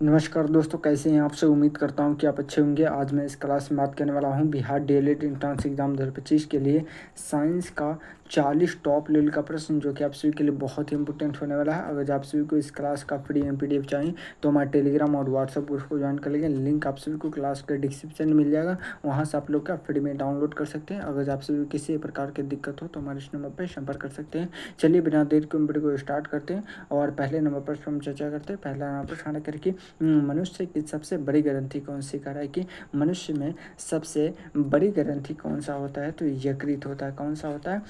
नमस्कार दोस्तों, कैसे हैं आप सब। उम्मीद करता हूं कि आप अच्छे होंगे। आज मैं इस क्लास में बात करने वाला हूं बिहार डीएलएड एंट्रेंस एग्जाम 2025 के लिए साइंस का 40 टॉप लेवल का प्रश्न, जो कि आप सभी के लिए बहुत ही इंपॉर्टेंट होने वाला है। अगर आप सभी को इस क्लास का फ्री एमपीडीएफ चाहिए तो हमारे टेलीग्राम और व्हाट्सएप ग्रुप को ज्वाइन कर लेंगे। लिंक आप सभी को क्लास के डिस्क्रिप्शन में मिल जाएगा, वहाँ से आप लोग का फ्री में डाउनलोड कर सकते हैं। अगर आप सभी किसी प्रकार की दिक्कत हो तो हमारे इस नंबर पर संपर्क कर सकते हैं। चलिए बिना देर के वीडियो को स्टार्ट करते हैं और पहले नंबर पर हम चर्चा करते हैं। पहला नंबर प्रश्न करके मनुष्य की सबसे बड़ी ग्रंथि कौन सी कह रहा है कि मनुष्य में सबसे बड़ी ग्रंथि कौन सा होता है, तो यकृत होता है। कौन सा होता है?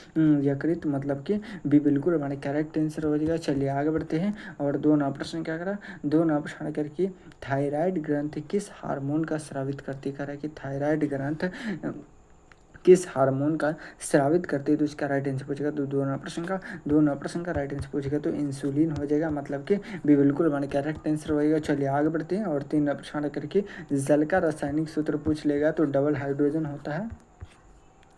यकृत, मतलब कि भी बिल्कुल हमारे करेक्ट आंसर हो जाएगा। चलिए आगे बढ़ते हैं। और दो नंबर प्रश्न क्या करा, दो नंबर प्रश्न करके थायराइड ग्रंथि किस हार्मोन का स्रावित करती, कह रहा है कि थायराइड ग्रंथ किस हार्मोन का स्रावित करते हैं, तो इसका राइट आंसर पूछेगा। तो दो नंबर प्रश्न का राइट आंसर पूछेगा तो इंसुलिन हो जाएगा, मतलब कि भी बिल्कुल हमारे करेक्ट आंसर होएगा। चलिए आगे बढ़ते हैं। और तीन नंबर प्रश्न करके जल का रासायनिक सूत्र पूछ लेगा तो डबल हाइड्रोजन होता है,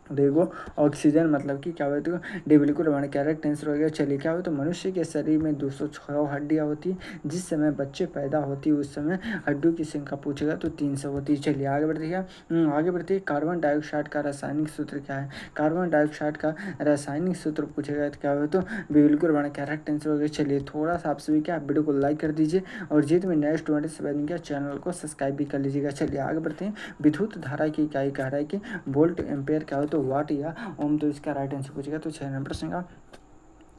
देखो ऑक्सीजन, मतलब कि क्या होता है, डी बिल्कुल हमारे करेक्ट आंसर हो गया। चलिए क्या होता है, मनुष्य के शरीर में 206 हड्डियाँ होती है। जिस समय बच्चे पैदा होती है उस समय हड्डियों की संख्या पूछेगा तो 300 होती है। चलिए आगे बढ़ते हैं। आगे बढ़ते हैं। कार्बन डाइऑक्साइड का रासायनिक सूत्र क्या है? कार्बन डाइऑक्साइड का रासायनिक सूत्र पूछेगा तो क्या हो, तो बिल्कुल हमारा करेक्ट आंसर हो गया। चलिए थोड़ा सा आप सभी क्या वीडियो को लाइक कर दीजिए और जित में नेक्स्ट 27 का चैनल को सब्सक्राइब भी कर लीजिएगा। चलिए आगे बढ़ते हैं। विद्युत धारा की इकाई कह रहा है कि वोल्ट एम्पेयर क्या हो, तो वाट या ओम, तो इसका राइट आंसर पूछेगा तो 6 नंबर प्रश्न का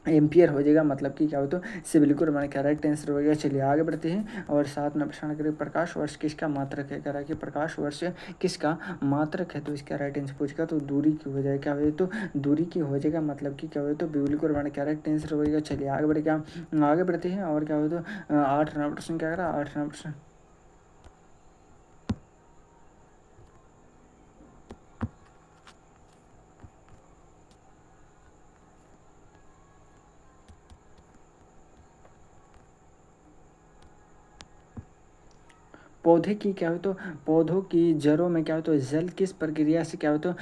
एम्पियर हो जाएगा, मतलब कि क्या हो, तो से बिल्कुल हमारे करेक्ट आंसर हो गया। चलिए आगे बढ़ते हैं। और 7 नंबर प्रश्न करें प्रकाश वर्ष किसका मात्रक है, कह रहा है कि प्रकाश वर्ष किसका मात्रक है, तो इसका राइट आंसर पूछेगा तो दूरी की हो जाएगा। क्या हो, तो दूरी की हो जाएगा, मतलब कि क्या हो, तो बिल्कुल हमारे करेक्ट आंसर होगा। चलिए आगे बढ़ेगा, आगे बढ़ते हैं। और क्या हो, तो 8 नंबर प्रश्न क्या करा, 8 नंबर प्रश्न पौधे की क्या हो, तो पौधों की जड़ों में क्या हो, तो जल किस प्रक्रिया से क्या हो, तो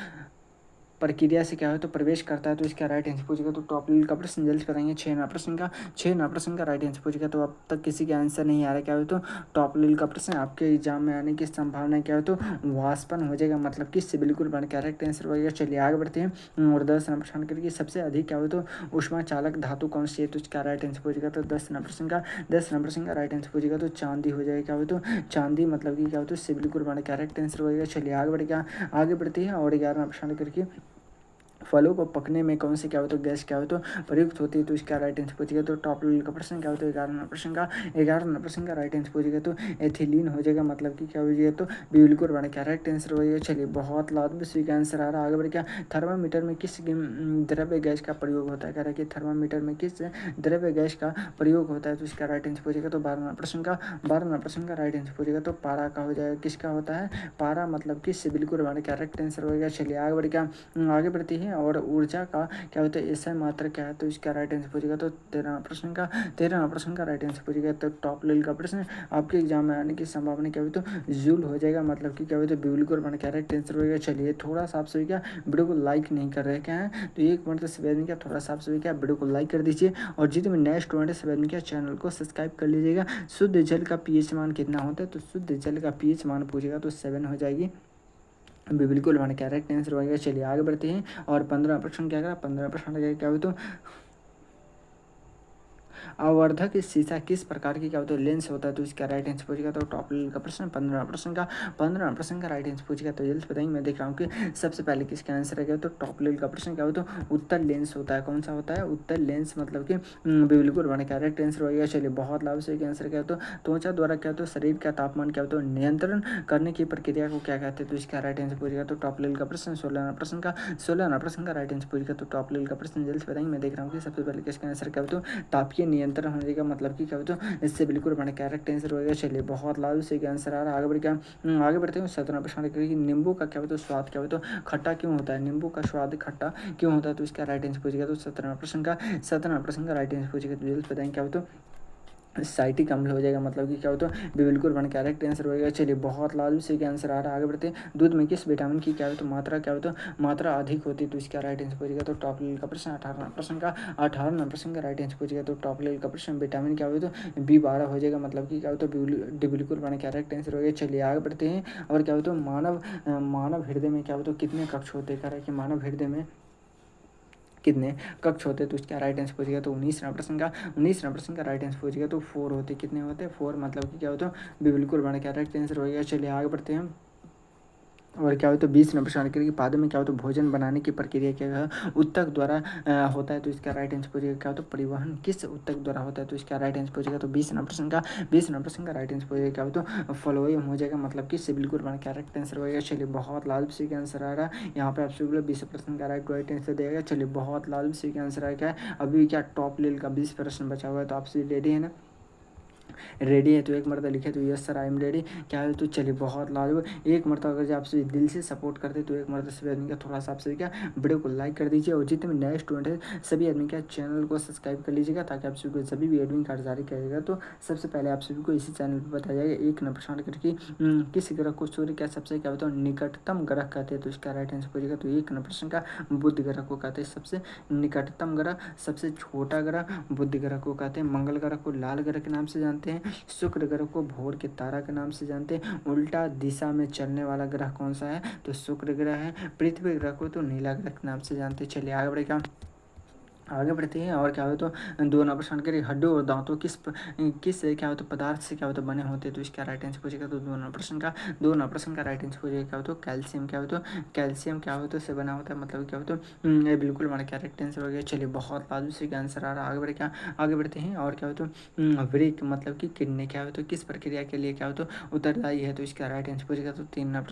प्रक्रिया से क्या हो, तो प्रवेश करता है, तो इसका राइट आंसर पूछेगा तो टॉप लेवल का प्रश्न जल्द बताएंगे। 6 नंबर प्रश्न का राइट आंसर पूछेगा तो अब तक किसी का आंसर नहीं आ रहा, क्या हो, तो टॉप लेवल का प्रश्न आपके एग्जाम में आने की संभावना क्या हो, तो वाष्पन हो जाएगा, मतलब कि इससे बिल्कुल बन करेक्ट आंसर होगा। चलिए आगे बढ़ते हैं। और 10 नंबर प्रश्न करके सबसे अधिक क्या हो, तो ऊष्मा चालक धातु कौन सी है, तो इसका राइट आंसर पूछेगा तो 10 नंबर प्रश्न का राइट आंसर पूछेगा तो चांदी हो जाएगा। क्या हो, तो चांदी, मतलब कि क्या हो, तो इससे बिल्कुल बन करेक्ट आंसर होगा। चलिए आगे बढ़ेगा, आगे बढ़ते हैं। और 11 नंबर प्रश्न करके फलों को पकने में कौन सी क्या हो, तो गैस क्या हो, तो प्रयुक्त होती है, तो इसका राइट आंसर पूछेगा तो टॉप लेवल का प्रश्न क्या होता है, 11 नंबर प्रश्न का राइट आंसर पूछेगा तो एथिलीन हो जाएगा, मतलब कि क्या हो जाएगा, तो बिल्कुल बना क्या राइट आंसर हो जाएगा। चलिए बहुत लाभ से का आंसर आ रहा है। आगे बढ़ क्या, थर्मामीटर में किस द्रव्य गैस का प्रयोग होता है, कह रहा है कि थर्मामीटर में किस द्रव्य गैस का प्रयोग होता है, तो इसका राइट आंसर पूछेगा तो 12 नंबर प्रश्न का राइट आंसर पूछेगा तो पारा का हो जाएगा। किसका होता है, पारा, मतलब कि इससे बिल्कुल हमारा करेक्ट आंसर होगा। चलिए आगे बढ़ क्या, आगे बढ़ती है। और ऊर्जा का क्या होता है ऐसा मात्रा क्या है, तो इसका राइट आंसर पूछेगा तो 13 प्रश्न का राइट आंसर पूछेगा तो टॉप लेवल का प्रश्न आपके एग्जाम में आने की संभावना क्या हुई, तो जूल हो जाएगा, मतलब कि क्या हुई, तो बिल्कुल मैंने करेक्ट आंसर होगा। चलिए थोड़ा सा आप सभी क्या वीडियो को लाइक नहीं कर रहे क्या है, तो 1 मिनट से सवेरे क्या थोड़ा सा आप सभी क्या वीडियो को लाइक कर दीजिए और जितने नेक्स्ट 27 क्या चैनल को सब्सक्राइब कर लीजिएगा। शुद्ध जल का पीएच मान कितना होता है, तो शुद्ध जल का पीएच मान पूछेगा तो 7 हो जाएगी, बिल्कुल हमारे करेक्ट आंसर होगा। चलिए आगे बढ़ते हैं। और 15 प्रश्न क्या करा, 15 प्रश्न क्या हुआ, तो आवर्धक शीशा किस प्रकार की क्या होता है, लेंस होता है, तो इसका राइट आंसर पूछेगा तो टॉप लेवल का प्रश्न। 15 प्रश्न का राइट आंसर पूछेगा तो जल्द बताएंगे। मैं देख रहा हूँ कि सबसे पहले किसका आंसर है, क्या तो टॉप लेवल का प्रश्न क्या हो, तो उत्तर लेंस होता है। कौन सा होता है, उत्तर लेंस, मतलब कि बिल्कुल बने करेक्ट आंसर होगा। चलिए बहुत लाभ से आंसर क्या हो, तो त्वचा द्वारा क्या होता है शरीर का तापमान क्या होता है नियंत्रण करने की प्रक्रिया को क्या कहते हैं, तो इसका राइट आंसर पूछेगा तो टॉप लेवल का प्रश्न। 16 प्रश्न का राइट आंसर पूछेगा तो टॉप लेवल का प्रश्न जल्द बताएंगे। मैं देख रहा हूँ कि सबसे पहले किसका आंसर क्या हो, तो तापीय नियंत्रण होने का मतलब कि क्या हो, तो इससे बिल्कुल बड़ा करेक्ट आंसर होगा। चलिए बहुत लाभ से आंसर आ रहा है। आगे बढ़ क्या, आगे बढ़ते हैं। 17 प्रश्न कि नींबू का क्या होता है स्वाद क्या होता है, तो खट्टा क्यों होता है, नींबू का स्वाद खट्टा क्यों होता है, तो इसका राइट आंसर पूछेगा तो 17 प्रश्न का राइट आंसर पूछेगा तो जल्द बताएंगे क्या होता है साइटिक अम्ल हो जाएगा, मतलब कि क्या होता है बी बिल्कुल वन करेक्ट आंसर होएगा। चलिए बहुत लाजमी सही का आंसर आ रहा है। आगे बढ़ते हैं, दूध में किस विटामिन की क्या होता है मात्रा, क्या होता है मात्रा अधिक होती है, तो इसका राइट आंसर पूछेगा तो टॉप लेवल का प्रश्न 18 का 18 का राइट आंसर पूछेगा तो टॉप लेवल का प्रश्न विटामिन क्या होता है B12 हो जाएगा, मतलब कि क्या होता है डी बिल्कुल वन करेक्ट आंसर होगा। चलिए आगे बढ़ते हैं, और क्या होता है मानव हृदय में क्या होता है कितने कक्ष होते हैं, कह रहा है कि मानव हृदय में कितने कक्ष होते हैं, तो इसका राइट आंसर पूछेगा तो 19 का राइट आंसर पूछेगा तो 4 होते, कितने होते हैं 4, मतलब कि क्या होता है बी बिल्कुल बड़ा क्या राइट आंसर होगा। चलिए आगे बढ़ते हैं, और क्या होता है 20 नंबर प्रश्न के पादों में क्या होता है भोजन बनाने की प्रक्रिया क्या है उत्तक द्वारा होता है, तो इसका राइट आंसर पूछेगा क्या होता है परिवहन किस उत्तक द्वारा होता है, तो इसका राइट आंसर पूछेगा तो 20 नंबर प्रश्न का राइट आंसर पूछेगा क्या होता है फ्लोएम हो जाएगा, मतलब कि से बिल्कुल बना करेक्ट आंसर होगा। चलिए बहुत लाल सी का आंसर आ रहा है यहाँ पे आपसे 20 प्रश्न का राइट आंसर देगा। चलिए बहुत लाल सी का आंसर आएगा। अभी क्या टॉप लेवल का 20 प्रश्न बचा हुआ है, तो आपसे रेडी है ना, रेडी है तो एक मरतबा लिखे तो yes sir I am ready, क्या है तो चलिए बहुत लाजवाब। एक मरतबा अगर जो आपसे दिल से सपोर्ट करते तो एक मरतबा सभी आदमी का थोड़ा सा आपसे क्या वीडियो को लाइक कर दीजिए, और जितने भी नए स्टूडेंट है सभी आदमी का चैनल को सब्सक्राइब कर लीजिएगा, ताकि आप सभी को सभी भी एडमिट कार्ड जारी करेगा तो सबसे पहले आप सभी को इसी चैनल पर बताया जाएगा। एक नंबर प्रश्न करके किस ग्रह को सूर्य का सबसे क्या होता है निकटतम ग्रह कहते हैं, तो इसका राइट आंसर पूछेगा तो एक नंबर प्रश्न का बुध ग्रह को कहते हैं सबसे निकटतम ग्रह, सबसे छोटा ग्रह बुध ग्रह को कहते हैं। मंगल ग्रह को लाल ग्रह के नाम से जानते हैं। शुक्र ग्रह को भोर के तारा के नाम से जानते हैं। उल्टा दिशा में चलने वाला ग्रह कौन सा है, तो शुक्र ग्रह है। पृथ्वी ग्रह को तो नीला ग्रह के नाम से जानते हैं। चलिए आगे बढ़ते हैं, और क्या हो तो दो नंबर प्रश्न करिए हड्डियों और दांतों किस क्या होता है पदार्थ से क्या होता है बने होते हैं, तो इसका राइट आंसर पूछेगा तो दो नंबर प्रश्न का राइट आंसर पूछेगा क्या होता है कैल्शियम, क्या होता है कैल्शियम क्या होता है से बना होता है, मतलब क्या होता है ये बिल्कुल हमारा क्या राइट आंसर हो गया। चलिए बहुत लाजमी से आंसर आ रहा है। आगे बढ़ते हैं, और क्या होता है वृक्क मतलब कि किडनी क्या होता है किस प्रक्रिया के लिए क्या होता है उत्तरदायी है, तो इसका राइट आंसर पूछेगा तो तीन नंबर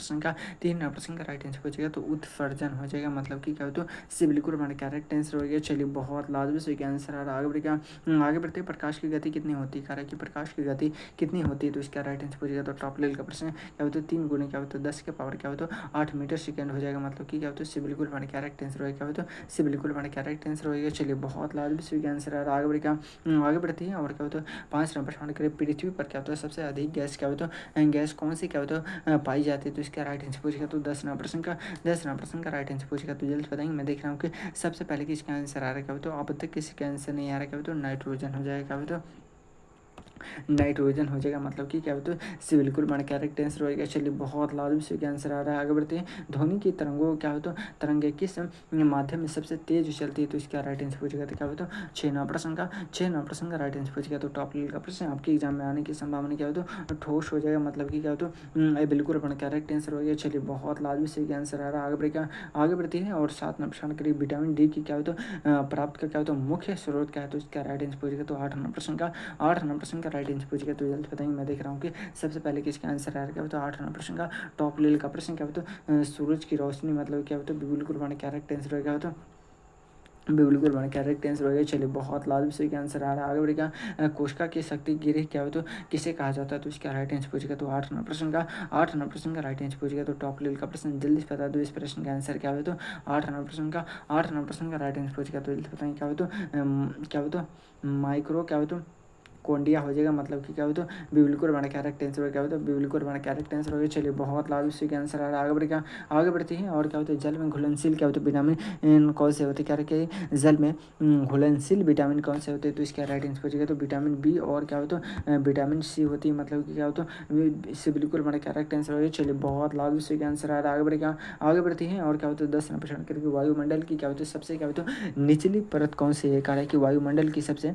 प्रश्न का राइट आंसर पूछेगा तो उत्सर्जन हो जाएगा, मतलब कि क्या होता है से बिल्कुल हमारा करेक्ट आंसर हो गया। चलिए बहुत लाजमी से आंसर आ रहा है। आगे बढ़ते प्रकाश की गति कितनी होती है, कारण कि प्रकाश की गति कितनी होती है, तो इसका राइट आंसर पूछेगा तो टॉप लेवल का प्रश्न क्या होता है 3 गुने क्या होता है 10 के पावर क्या होता है 8 मीटर सेकेंड हो जाएगा, मतलब कि क्या होता है से बिल्कुल हमारा करेक्ट आंसर होगा। क्या होता है से बिल्कुल हमारा करेक्ट आंसर होगा। चलिए बहुत लाजमी से आंसर आ रहा है। आगे बढ़ते हैं, और क्या होता है 5 नंबर प्रश्न करें पृथ्वी पर क्या होता है सबसे अधिक गैस क्या होता है गैस कौन सी क्या होता है पाई जाती है, तो इसका राइट आंसर पूछेगा तो 10 नंबर प्रश्न का राइट आंसर पूछेगा तो जल्द बताएंगे। मैं देख रहा हूँ कि सबसे पहले किसका आंसर आ रहा है, क्या होता है अब तक किसी का आंसर नहीं आ रहा, क्या होता है नाइट्रोजन हो जाएगा, क्या होता है नाइट्रोजन हो जाएगा, मतलब कि क्या होता है सी बिल्कुल हमारा करेक्ट आंसर होगा। चलिए बहुत लाजमी से आंसर आ रहा है। आगे बढ़ते हैं ध्वनि की तरंगों क्या होता है तरंगे किस माध्यम में सबसे तेज चलती है, तो इसका राइट आंसर पूछेगा तो क्या होता है 6 नंबर प्रश्न का राइट आंसर पूछेगा तो टॉप लेवल का प्रश्न आपके एग्जाम में आने की संभावना क्या होता है ठोस हो जाएगा, मतलब कि क्या होता है बिल्कुल अपना करेक्ट आंसर हो गया। चलिए बहुत लाजमी से आंसर आ रहा है। आगे बढ़ते हैं, और 7 नंबर प्रश्न करिए विटामिन डी की क्या होता है प्राप्त का क्या होता है मुख्य स्रोत क्या है, तो इसका राइट आंसर पूछेगा तो 8 नंबर प्रश्न का राइट आंसर पूछेगा तो जल्द बताएंगे। मैं देख रहा हूँ कि सबसे पहले किसका आंसर आ रहा है, क्या होता है 8 नंबर प्रश्न का टॉप लेवल का प्रश्न क्या होता है सूरज की रोशनी, मतलब क्या होता है बिल्कुल हमारा करेक्ट आंसर होगा, क्या होता है बिल्कुल हमारा करेक्ट आंसर हो गया। चलिए बहुत लाजमी से आंसर आ रहा है। आगे बढ़ेगा कोशिका की शक्ति गिरे क्या हो तो किसे कहा जाता है, तो इसका राइट आंसर पूछेगा तो 8 नंबर प्रश्न का राइट आंसर पूछेगा तो टॉप लेवल का प्रश्न जल्दी से बता दो इस प्रश्न का आंसर क्या हो तो 8 नंबर प्रश्न का राइट आंसर पूछेगा तो जल्दी बताएंगे क्या हो तो माइक्रो क्या हो तो कोंडिया हो जाएगा, मतलब कि क्या हो तो बिल्कुल हमारा करेक्ट आंसर हो क्या हो तो बिल्कुल हमारा करेक्ट आंसर हो गया। चलिए बहुत लाजमी से आंसर आ रहा है। आगे बढ़ते हैं, और क्या होता है जल में घुलनशील क्या होता है विटामिन कौन से होते हैं, क्या रखे जल में घुलनशील विटामिन कौन से होते हैं, तो इसका राइट आंसर पूछेगा तो विटामिन बी और क्या होता है विटामिन सी होती है, मतलब कि क्या होता है इससे बिल्कुल हमारा करेक्ट आंसर हो गया। चलिए बहुत लाजमी से आंसर आ रहा है। आगे बढ़ते हैं, और क्या होता है 10 नंबर करके वायुमंडल की क्या होती है सबसे क्या होता है निचली परत कौन सी है, कह रहा है कि वायुमंडल की सबसे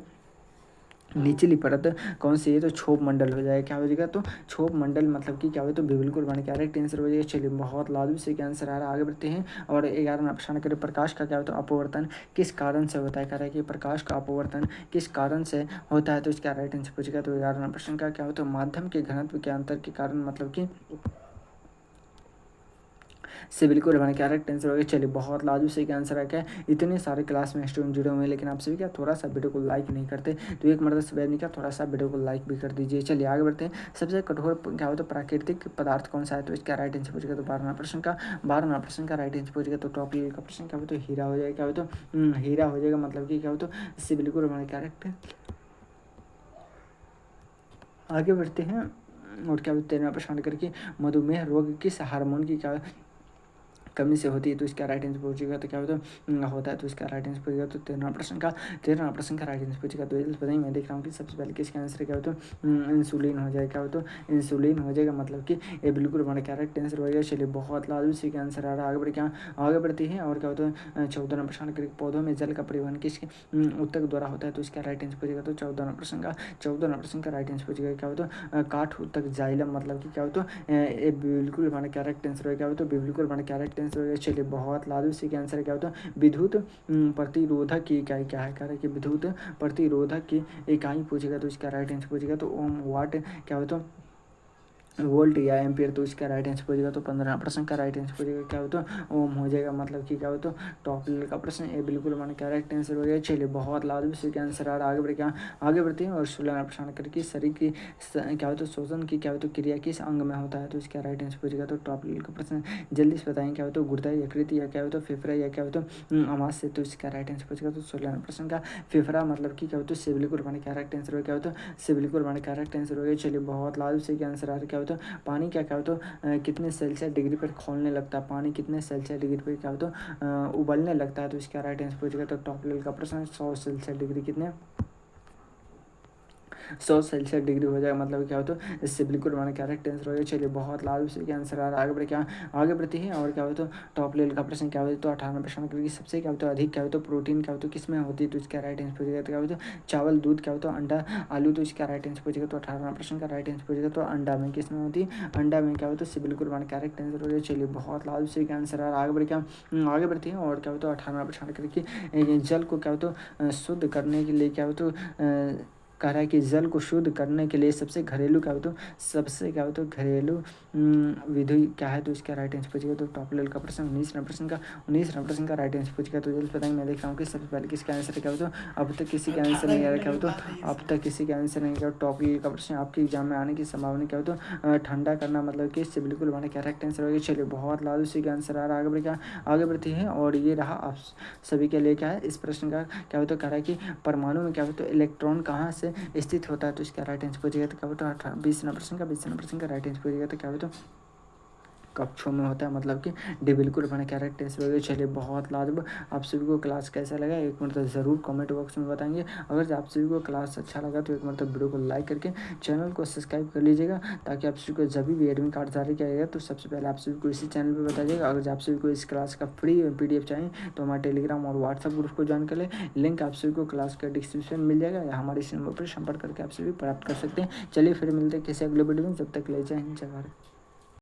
निचली परत कौन सी है, तो क्षोभ मंडल हो जाएगा, क्या हो जाएगा तो क्षोभ मंडल, मतलब कि क्या हो तो बिल्कुल बन करेक्ट आंसर हो जाएगा। चलिए बहुत लाजमी से आंसर आ रहा है। आगे बढ़ते हैं, और 11 प्रश्न करें प्रकाश का क्या होता है अपवर्तन किस कारण से होता है, कह रहा है कि प्रकाश का अपवर्तन किस कारण से होता है, तो इसका राइट आंसर पूछेगा तो 11 प्रश्न का क्या होता है माध्यम के घनत्व के अंतर के कारण, मतलब कि से बिल्कुल हमारे करेक्ट आंसर हो गया। चलिए बहुत लाजू से आंसर आ गया। इतने सारे क्लास में स्टूडेंट जुड़े हुए हैं, लेकिन आप सभी क्या थोड़ा सा वीडियो को लाइक नहीं करते, तो एक मर्द से नहीं क्या थोड़ा सा वीडियो को लाइक भी कर दीजिए। चलिए आगे बढ़ते हैं। सबसे कठोर क्या होता है प्राकृतिक पदार्थ कौन सा है, तो इसका राइट आंसर पूछेगा तो 12 प्रश्न का राइट आंसर पूछेगा तो टॉप लेवल का प्रश्न क्या होता है हीरा हो जाएगा, क्या होता है हीरा हो जाएगा, मतलब कि क्या होता है इससे बिल्कुल हमारे करेक्ट आगे बढ़ते हैं और क्या बोलते हैं 13वां प्रश्न करके मधुमेह रोग किस हार्मोन की क्या कमी से होती है, तो इसका राइट आंसर पूछेगा तो क्या होता है, तो इसका राइट आंसर पूछेगा तो 13वां प्रश्न का राइट आंसर पूछेगा। तो जल्दी बताइए, मैं देख रहा हूँ कि सबसे पहले किसका आंसर क्या होता है इंसुलिन हो जाएगा, क्या होता है इंसुलिन हो जाएगा, मतलब कि ये बिल्कुल हमारा करेक्ट आंसर हो जाएगा। चलिए बहुत लाजमी सी का आंसर आ रहा है। आगे बढ़ क्या आगे बढ़ती है और क्या होता है 14वां प्रश्न करके पौधों में जल का परिवहन किसके ऊतक द्वारा होता है, तो इसका राइट आंसर पूछेगा। तो 14वां प्रश्न का राइट आंसर पूछेगा क्या होता है काठ ऊतक जाइलम, मतलब कि क्या होता है ये बिल्कुल हमारा करेक्ट आंसर है, क्या होता है बिल्कुल हमारा करेक्ट आंसर है। चलिए बहुत लाजमी सी का आंसर क्या होता है विद्युत प्रतिरोधक की इकाई क्या है, कह रहा है कि विद्युत प्रतिरोधक की इकाई पूछेगा, तो इसका राइट आंसर पूछेगा तो ओम वाट क्या होता है वोल्ट या एम्पियर, तो इसका राइट आंसर पूछेगा। तो 15वां प्रश्न का राइट आंसर पूछेगा क्या होता है ओम हो जाएगा, मतलब कि क्या होता है टॉप लेवल का प्रश्न, ये बिल्कुल हमारा करेक्ट आंसर हो गया। चलिए बहुत लाजमी से क्या आंसर आ रहा है। आगे बढ़ते हैं और 16वां प्रश्न करके शरीर की क्या होता है शोषण की क्या होता है क्रिया किस अंग में होता है, तो इसका राइट आंसर पूछेगा। तो टॉप लेवल का प्रश्न जल्दी से बताएं क्या होता है गुर्दा यकृत या क्या होता है फेफड़ा या क्या होता है आमाशय, तो इसका राइट आंसर पूछेगा। तो 16वां प्रश्न का फेफड़ा मतलब कि क्या होता है से बिल्कुल हमारा करेक्ट आंसर हो क्या होता है से बिल्कुल हमारा करेक्ट आंसर हो गया। चलिए बहुत लाजमी से क्या आंसर आ रहा है क्या होता है पानी क्या होता है कितने सेल्सियस डिग्री पर खौलने लगता है, पानी कितने सेल्सियस डिग्री पर क्या होता है उबलने लगता है, तो इसका राइट आंसर पूछेगा। तो टॉप लेवल का प्रश्न 100 सेल्सियस डिग्री कितने 100 सेल्सियस डिग्री हो जाएगा, मतलब क्या होता है इससे बिल्कुल हमारा करेक्ट आंसर हो गया। चलिए बहुत लाजमी से क्या आंसर आ रहा है। आगे बढ़ती है और क्या होता है टॉप लेवल का प्रश्न क्या होता है तो 18वां प्रश्न क्योंकि सबसे क्या होता है अधिक क्या होता है प्रोटीन क्या होता है किस में होती है, तो इसका राइट आंसर पूछेगा। तो क्या होता है चावल दूध क्या होता है अंडा आलू, तो इसका राइट आंसर पूछेगा। तो 18वां प्रश्न का राइट आंसर पूछेगा तो अंडा में किस में होती है अंडा में क्या होता है इससे बिल्कुल हमारा करेक्ट आंसर हो गया। चलिए बहुत लाजमी से क्या आंसर आ रहा है। आगे बढ़ती है और क्या होता है 18वां प्रश्न करके जल को क्या होता है शुद्ध करने के लिए क्या होता है कह रहा है कि जल को शुद्ध करने के लिए सबसे घरेलू क्या होता है सबसे क्या होता है घरेलू विधि क्या है, तो इसका राइट आंसर पूछेगा। तो टॉप लेवल का प्रश्न 19वां प्रश्न का राइट आंसर पूछेगा। तो जल्द बताएंगे, मैं देख रहा हूँ कि सबसे पहले किसका आंसर क्या होता है अब तक किसी का आंसर नहीं आ रहा क्या होता अब तक किसी का आंसर नहीं किया। टॉप लेवल का प्रश्न आपके एग्जाम में आने की संभावना क्या होता है ठंडा करना, मतलब कि इससे बिल्कुल हमारा करेक्ट आंसर होगा। चलिए बहुत लालू से का आंसर आ रहा है। आगे बढ़ती है और ये रहा आप सभी के लिए क्या है इस प्रश्न का क्या होता है कह रहा है कि परमाणु में क्या होता है इलेक्ट्रॉन कहाँ से स्थित होता है, तो इसका राइट आंसर पूछेगा। तो क्या होता है 20वां प्रश्न का राइट आंसर पूछेगा। तो क्या होता है कक्षों में होता है, मतलब कि डी बिल्कुल अपने कैरेक्ट टेस्ट वगैरह। चलिए बहुत लाजवाब। आप सभी को क्लास कैसा लगा एक मतलब ज़रूर कमेंट बॉक्स में बताएंगे। अगर आप सभी को क्लास अच्छा लगा तो एक मतलब वीडियो को लाइक करके चैनल को सब्सक्राइब कर लीजिएगा, ताकि आप सभी को जब भी एडमिट कार्ड जारी किया जाएगा तो सबसे पहले आप सभी को इसी चैनल पर बताइएगा। अगर आप सभी को इस क्लास का फ्री PDF चाहिए तो हमारे टेलीग्राम और व्हाट्सअप ग्रुप को ज्वाइन कर ले, लिंक आप सभी को क्लास का डिस्क्रिप्शन मिल जाएगा या हमारे इस नंबर पर संपर्क करके आप सभी प्राप्त कर सकते हैं। चलिए फिर मिलते हैं किसी अगले वीडियो में, जब तक ले जाए जय भारत।